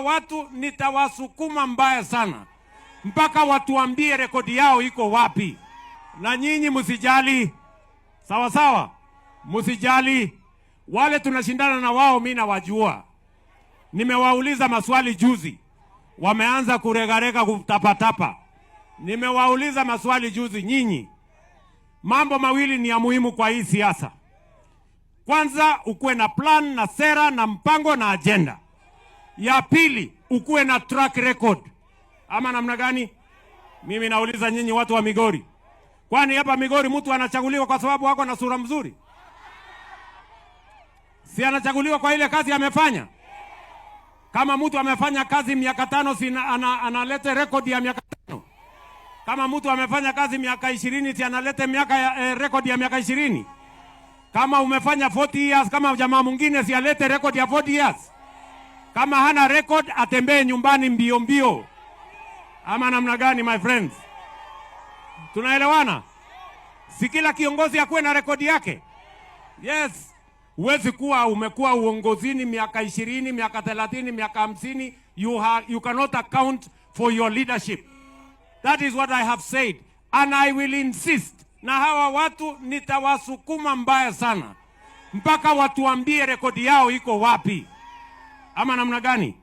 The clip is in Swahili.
watu nitawasukuma mbaya sana mpaka watuambie rekodi yao iko wapi. Na nyinyi msijali, sawa sawa, msijali. Wale tunashindana na wao mimi nawajua. Nimewauliza maswali juzi, wameanza kuregarega kutapatapa. Nimewauliza maswali juzi. Nyinyi, mambo mawili ni ya muhimu kwa hii siasa. Kwanza, ukuwe na plan na sera na mpango na agenda. Ya pili, ukuwe na track record. Ama namna gani? Mimi nauliza nyinyi watu wa Migori. Kwani hapa Migori mtu anachaguliwa kwa sababu wako na sura mzuri? Si anachaguliwa kwa ile kazi amefanya? Kama mtu amefanya kazi miaka 5 si analete record ya miaka 5. Kama mtu amefanya kazi miaka 20 si analete record ya miaka 20. Kama umefanya 40 years kama jamaa mwingine si alete record ya 40 years. Kama hana record atembee nyumbani mbio mbio. Ama namna gani my friends? Tunaelewana? Si kila kiongozi akuwe na rekodi yake. Yes. Huwezi kuwa umekuwa uongozini miaka 20, miaka 30, miaka 50. You cannot account for your leadership. That is what I have said. And I will insist. Na hawa watu nitawasukuma mbaya sana mpaka watuambie rekodi yao iko wapi. Ama namna gani?